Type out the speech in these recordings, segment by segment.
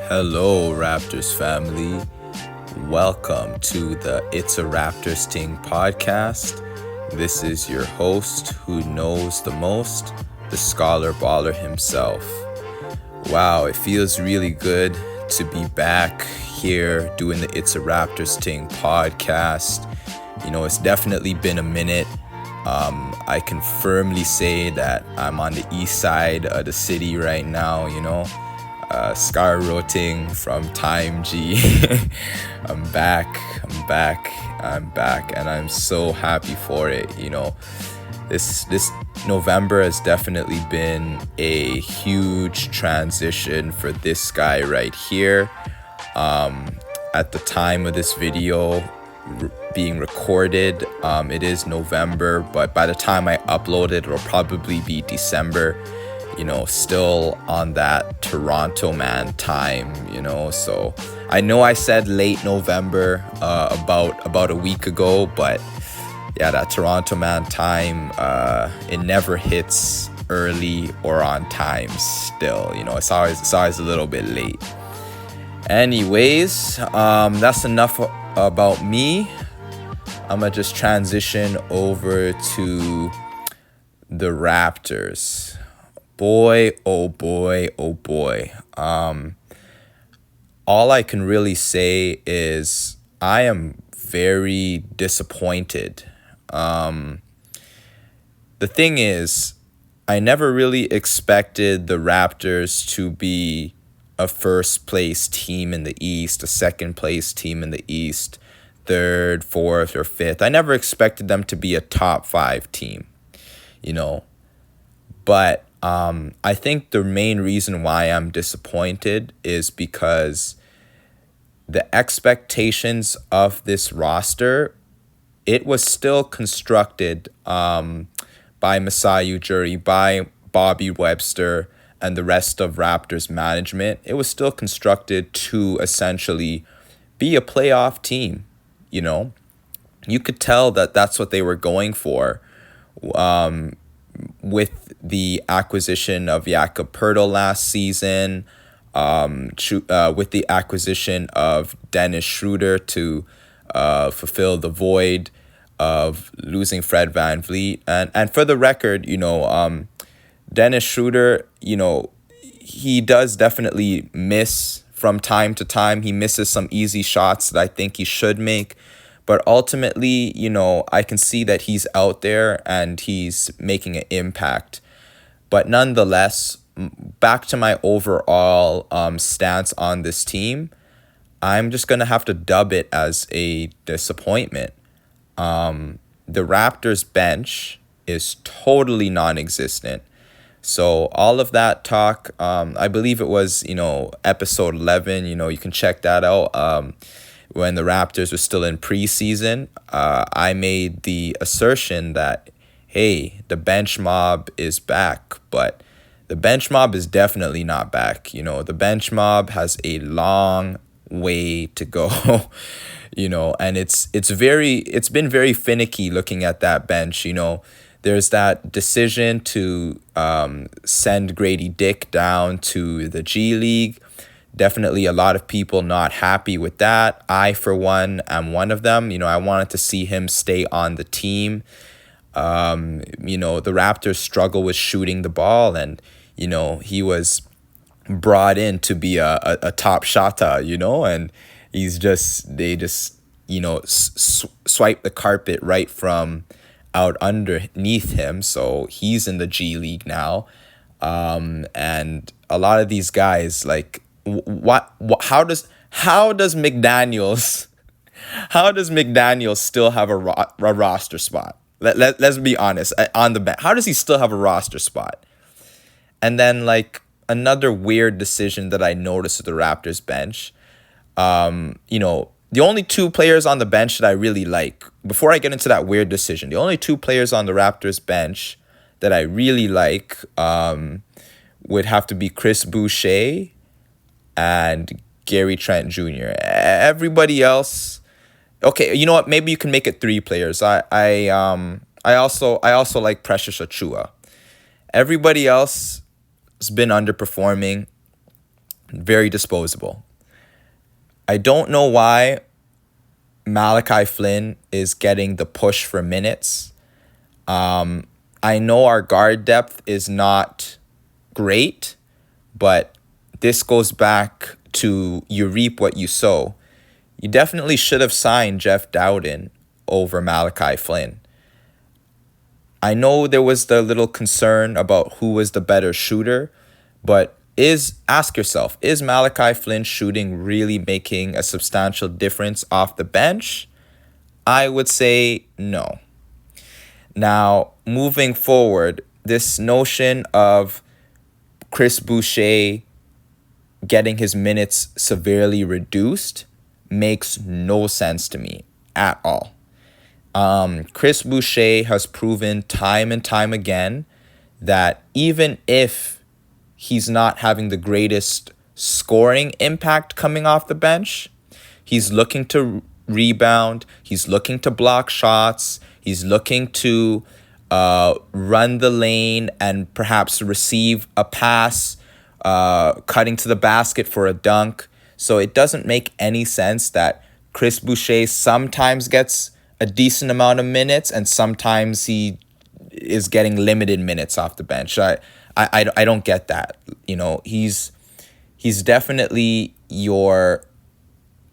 Hello, Raptors family. Welcome to the It's a Raptors Ting podcast. This is your host who knows the most, the scholar baller himself. Wow, it feels really good to be back here doing the It's a Raptors Ting podcast. It's definitely been a minute. I can firmly say that I'm on the east side of the city right now, skyrocketing from time G. I'm back, and I'm so happy for it. This November has definitely been a huge transition for this guy right here. At the time of this video being recorded, it is November, but by the time I upload it, it'll probably be December. Still on that Toronto man time, so I know I said late November about a week ago, but yeah, that Toronto man time, it never hits early or on time still. It's always a little bit late. Anyways, that's enough about me. I'm gonna just transition over to the Raptors. Boy, oh boy, oh boy. All I can really say is I am very disappointed. The thing is, I never really expected the Raptors to be a first place team in the East, a second place team in the East, third, fourth, or fifth. I never expected them to be a top 5 team, But I think the main reason why I'm disappointed is because the expectations of this roster, it was still constructed by Masai Ujiri, by Bobby Webster, and the rest of Raptors management. It was still constructed to essentially be a playoff team, You could tell that that's what they were going for. With the acquisition of Jakob Poeltl last season, with the acquisition of Dennis Schroeder to fulfill the void of losing Fred VanVleet. And for the record, Dennis Schroeder, he does definitely miss from time to time. He misses some easy shots that I think he should make. But ultimately, I can see that he's out there and he's making an impact. But nonetheless, back to my overall stance on this team, I'm just going to have to dub it as a disappointment. The Raptors bench is totally non-existent. So all of that talk, I believe it was, episode 11, you can check that out. When the Raptors were still in preseason, I made the assertion that, hey, the bench mob is back, but the bench mob is definitely not back. The bench mob has a long way to go, and it's been very finicky looking at that bench. There's that decision to send Grady Dick down to the G League. Definitely a lot of people not happy with that. I, for one, am one of them. I wanted to see him stay on the team. The Raptors struggle with shooting the ball, and, he was brought in to be a top shotter, and they just swipe the carpet right from out underneath him. So he's in the G League now. And a lot of these guys, like, how does McDaniels still have a roster spot? Let's be honest, on the bench. How does he still have a roster spot? And then, like, another weird decision that I noticed with the Raptors bench, the only 2 players on the bench that I really like, before I get into that weird decision, the only 2 players on the Raptors bench that I really like would have to be Chris Boucher and Gary Trent Jr. Everybody else, okay, you know what? Maybe you can make it 3 players. I also like Precious Achiuwa. Everybody else has been underperforming. very disposable. I don't know why Malachi Flynn is getting the push for minutes. I know our guard depth is not great, but this goes back to you reap what you sow. You definitely should have signed Jeff Dowden over Malachi Flynn. I know there was the little concern about who was the better shooter, but ask yourself, is Malachi Flynn shooting really making a substantial difference off the bench? I would say no. Now, moving forward, this notion of Chris Boucher getting his minutes severely reduced makes no sense to me at all. Chris Boucher has proven time and time again that even if he's not having the greatest scoring impact coming off the bench, he's looking to rebound, he's looking to block shots, he's looking to run the lane and perhaps receive a pass, cutting to the basket for a dunk. So it doesn't make any sense that Chris Boucher sometimes gets a decent amount of minutes and sometimes he is getting limited minutes off the bench. I don't get that. You know, he's definitely your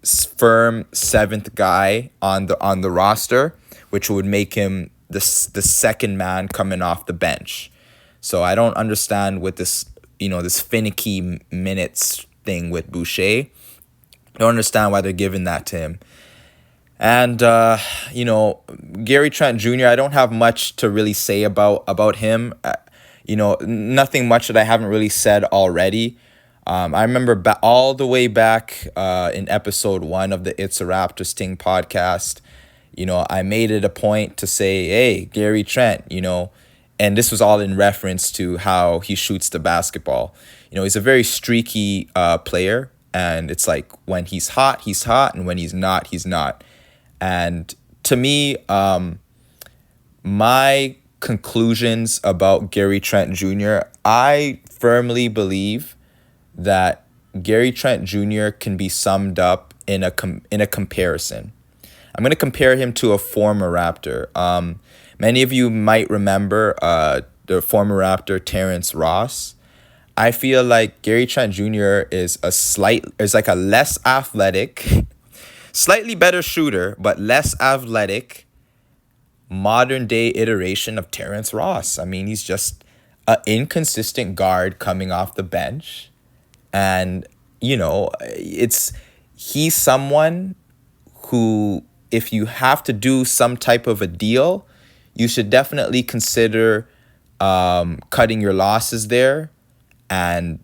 firm seventh guy on the roster, which would make him the second man coming off the bench. So I don't understand with this, this finicky minutes thing with Boucher. I don't understand why they're giving that to him. And, Gary Trent Jr., I don't have much to really say about him. Nothing much that I haven't really said already. I remember all the way back in episode 1 of the It's a Raptors Ting podcast, I made it a point to say, hey, Gary Trent, and this was all in reference to how he shoots the basketball. He's a very streaky player, and it's like when he's hot, and when he's not, he's not. And to me, my conclusions about Gary Trent Jr., I firmly believe that Gary Trent Jr. can be summed up in a comparison. I'm going to compare him to a former Raptor. Many of you might remember the former Raptor Terrence Ross. I feel like Gary Trent Jr. is like a less athletic, slightly better shooter, but less athletic, modern day iteration of Terrence Ross. I mean, he's just an inconsistent guard coming off the bench. And, he's someone who, if you have to do some type of a deal, you should definitely consider cutting your losses there and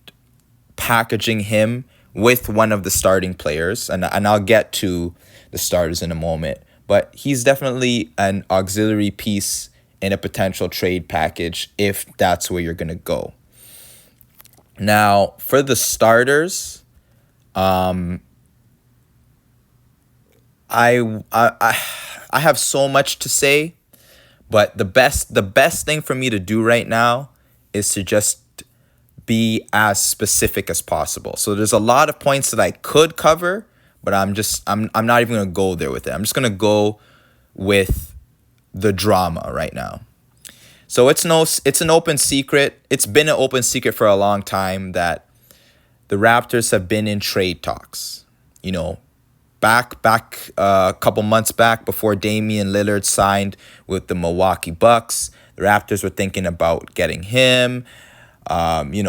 packaging him with one of the starting players. And I'll get to the starters in a moment. But he's definitely an auxiliary piece in a potential trade package if that's where you're going to go. Now, for the starters, I have so much to say, but the best thing for me to do right now is to just be as specific as possible. So there's a lot of points that I could cover, but I'm not even going to go there with it. I'm just going to go with the drama right now. So it's an open secret. It's been an open secret for a long time that the Raptors have been in trade talks. Back a couple months back before Damian Lillard signed with the Milwaukee Bucks, the Raptors were thinking about getting him. The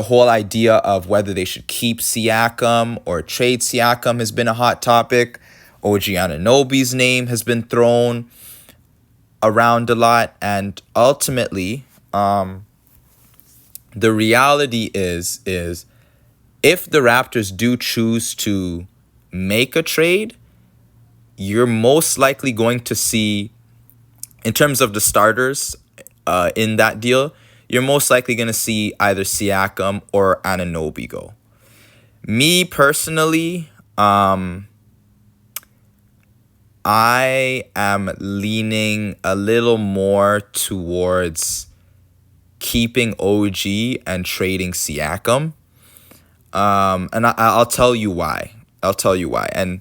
whole idea of whether they should keep Siakam or trade Siakam has been a hot topic. OG Anunoby's name has been thrown around a lot, and ultimately, the reality is if the Raptors do choose to make a trade, you're most likely going to see, in terms of the starters in that deal, you're most likely going to see either Siakam or Anunoby go. Me personally, I am leaning a little more towards keeping OG and trading Siakam. And I'll tell you why. I'll tell you why. And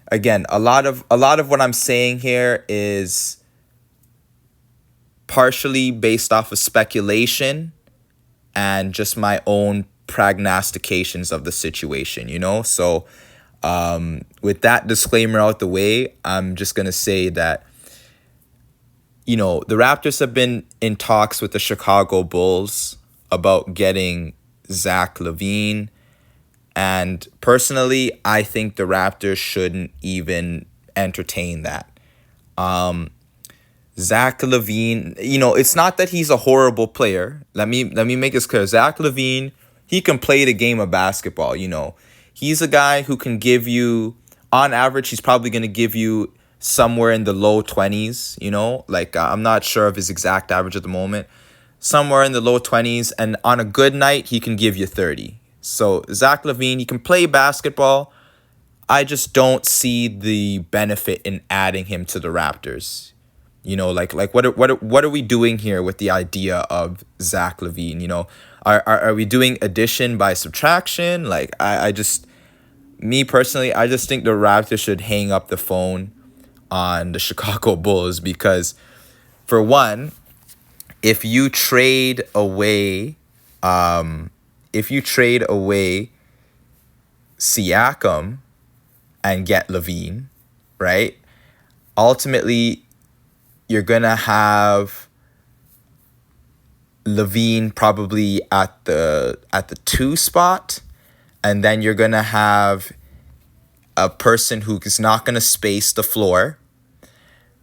again, a lot of what I'm saying here is partially based off of speculation and just my own prognostications of the situation, you know? So, with that disclaimer out the way, I'm just going to say that, you know, the Raptors have been in talks with the Chicago Bulls about getting Zach LaVine. And personally, I think the Raptors shouldn't even entertain that. Zach LaVine, you know, it's not that he's a horrible player. Let me make this clear. Zach LaVine, he can play the game of basketball, you know. He's a guy who can give you, on average, he's probably going to give you somewhere in the low 20s, you know. Like, I'm not sure of his exact average at the moment. Somewhere in the low 20s, and on a good night, he can give you 30. So, Zach LaVine, he can play basketball. I just don't see the benefit in adding him to the Raptors. You know, like what are we doing here with the idea of Zach LaVine? You know, are we doing addition by subtraction? Like I just, me personally, I just think the Raptors should hang up the phone on the Chicago Bulls because, for one, if you trade away, if you trade away Siakam and get LaVine, right? Ultimately, you're going to have LaVine probably at the 2 spot, and then you're going to have a person who is not going to space the floor,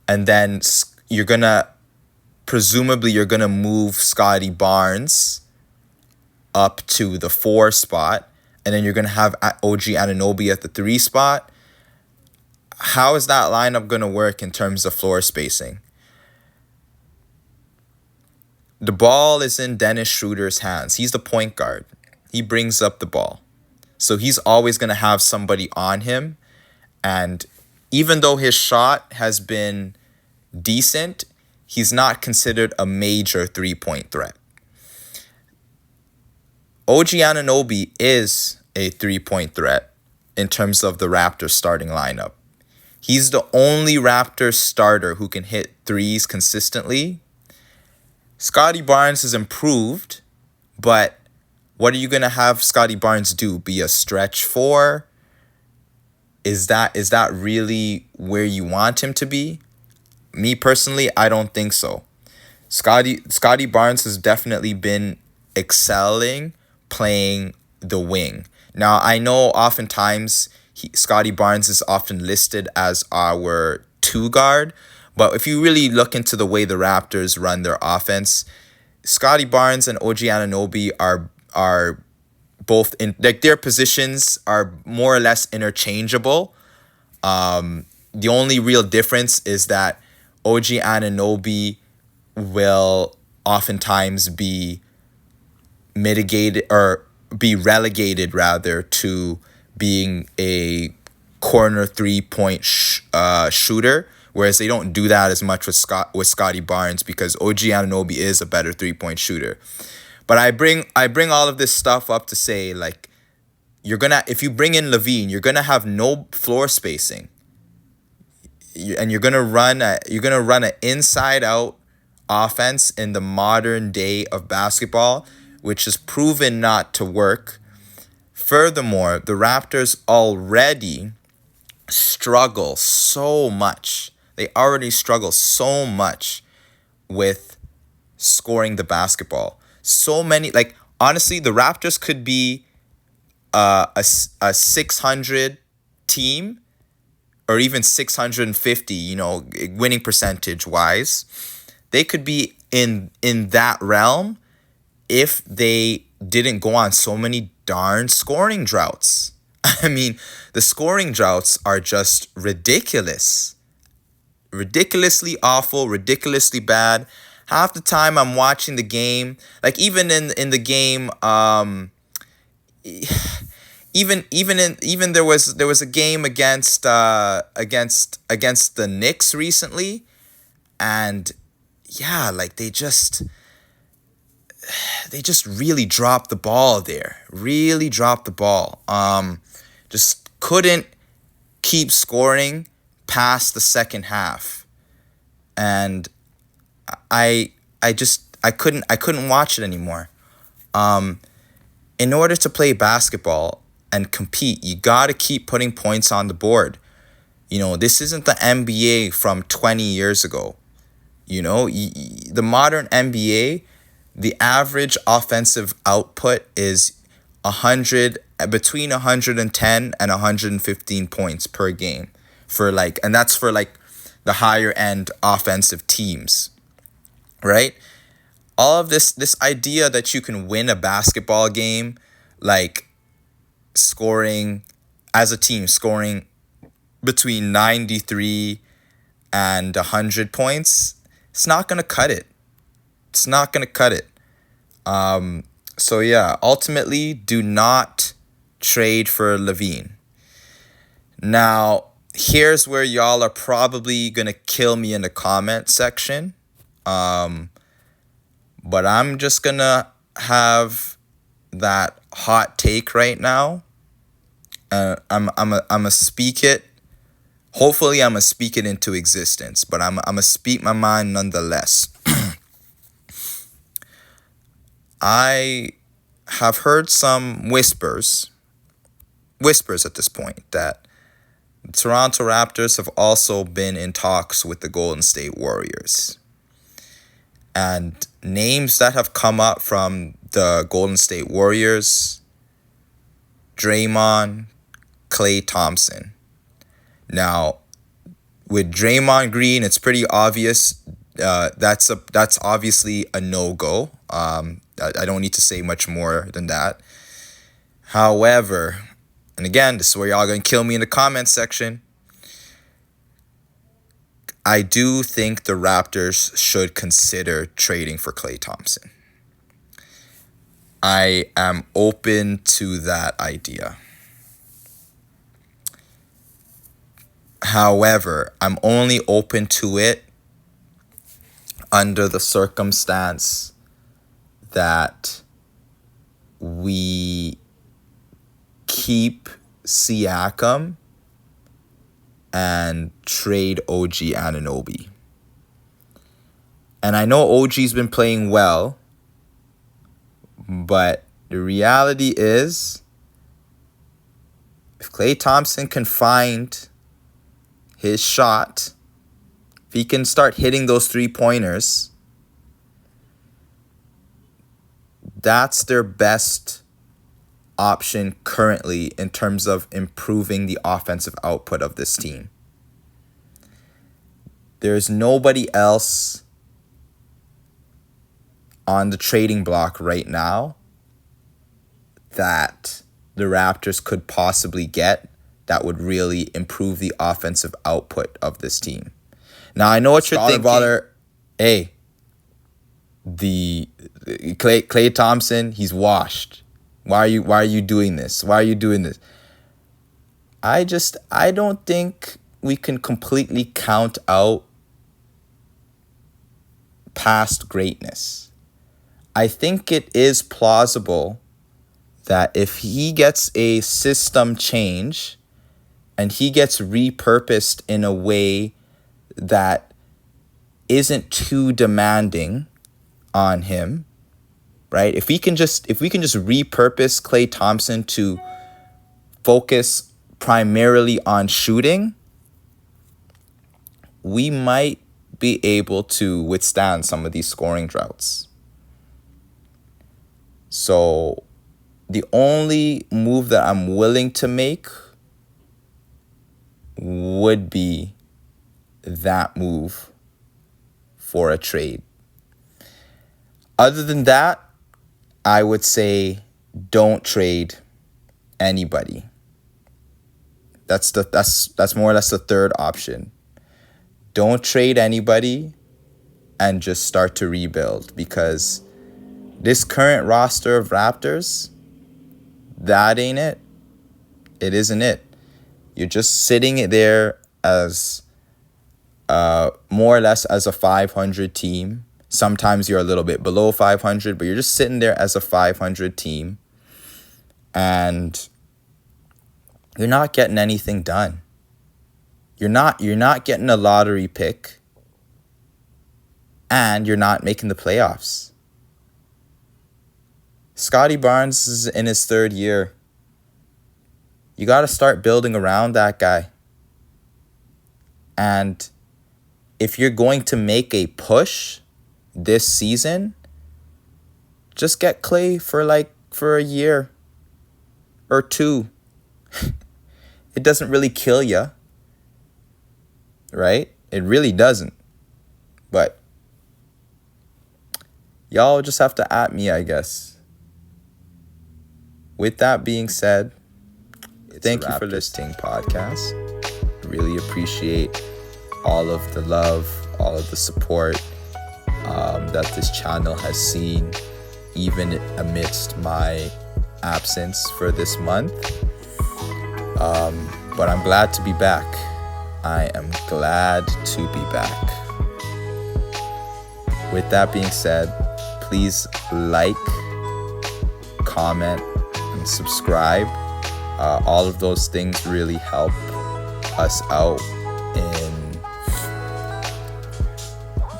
and then you're going to move Scotty Barnes up to the 4 spot, and then you're going to have OG Anunoby at the 3 spot. How is that lineup going to work in terms of floor spacing? The ball is in Dennis Schroeder's hands. He's the point guard. He brings up the ball. So he's always going to have somebody on him. And even though his shot has been decent, he's not considered a major three-point threat. OG Anunoby is a three-point threat in terms of the Raptors starting lineup. He's the only Raptors starter who can hit threes consistently. Scotty Barnes has improved, but what are you going to have Scotty Barnes do? Be a stretch 4? Is that really where you want him to be? Me personally, I don't think so. Scotty Barnes has definitely been excelling playing the wing. Now, I know oftentimes Scotty Barnes is often listed as our 2 guard, but if you really look into the way the Raptors run their offense, Scotty Barnes and OG Anunoby are both in, like, their positions are more or less interchangeable. The only real difference is that OG Anunoby will oftentimes be relegated rather to being a corner 3-point shooter, whereas they don't do that as much with Scotty Barnes because OG Anunoby is a better 3-point shooter. But I bring all of this stuff up to say, like, if you bring in LaVine, you're gonna have no floor spacing, and you're gonna run an inside out offense in the modern day of basketball, which is proven not to work. Furthermore, the Raptors already struggle so much. They already struggle so much with scoring the basketball. So many, like, honestly, the Raptors could be a 600 team or even 650, you know, winning percentage wise. They could be in that realm if they didn't go on so many darn scoring droughts. I mean, the scoring droughts are just ridiculous. Ridiculously awful, ridiculously bad. Half the time I'm watching the game, like even in the game, even there was a game against the Knicks recently, and yeah, like they just really dropped the ball there. Really dropped the ball. Just couldn't keep scoring past the second half. And I couldn't watch it anymore. In order to play basketball and compete, you got to keep putting points on the board. This isn't the NBA from 20 years ago. The modern NBA, the average offensive output is between 110 and 115 points per game and that's for the higher end offensive teams, right? All of this idea that you can win a basketball game scoring as a team, scoring between 93 and 100 points, it's not going to cut it. It's not going to cut it. So yeah, ultimately, do not trade for LaVine. Now, here's where y'all are probably going to kill me in the comment section. But I'm just going to have that hot take right now. I'm a speak it. Hopefully, I'm going to speak it into existence, but I'm going to speak my mind nonetheless. I have heard some whispers at this point, that the Toronto Raptors have also been in talks with the Golden State Warriors. And names that have come up from the Golden State Warriors: Draymond, Klay Thompson. Now, with Draymond Green, it's pretty obvious. That's obviously a no-go. I don't need to say much more than that. However, and again, this is where y'all going to kill me in the comments section, I do think the Raptors should consider trading for Klay Thompson. I am open to that idea. However, I'm only open to it under the circumstance that we keep Siakam and trade OG Anunoby. And I know OG's been playing well, but the reality is, if Klay Thompson can find his shot, if he can start hitting those 3-pointers, that's their best option currently in terms of improving the offensive output of this team. There's nobody else on the trading block right now that the Raptors could possibly get that would really improve the offensive output of this team. Now, I know what you're thinking. Hey, the Klay Thompson, he's washed. Why are you doing this? Why are you doing this? I don't think we can completely count out past greatness. I think it is plausible that if he gets a system change and he gets repurposed in a way that isn't too demanding on him, right? If we can just repurpose Klay Thompson to focus primarily on shooting, we might be able to withstand some of these scoring droughts. So the only move that I'm willing to make would be that move for a trade. Other than that, I would say don't trade anybody. That's more or less the third option. Don't trade anybody and just start to rebuild, because this current roster of Raptors, that ain't it. It isn't it. You're just sitting there as more or less as a 500 team. Sometimes you're a little bit below 500, but you're just sitting there as a 500 team. And you're not getting anything done. You're not getting a lottery pick. And you're not making the playoffs. Scotty Barnes is in his 3rd year. You got to start building around that guy. And if you're going to make a push this season, just get Clay for a year or 2. It doesn't really kill you, right? It really doesn't. But y'all just have to at me, I guess. With that being said, thank you for listening, podcast. Really appreciate all of the love, all of the support that this channel has seen, even amidst my absence for this month. But I'm glad to be back. I am glad to be back. With that being said, please like, comment, and subscribe. All of those things really help us out in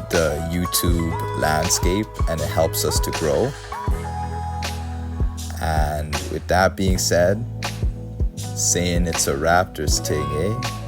the YouTube landscape, and it helps us to grow. And with that being said, saying it's a Raptors Ting Ehh.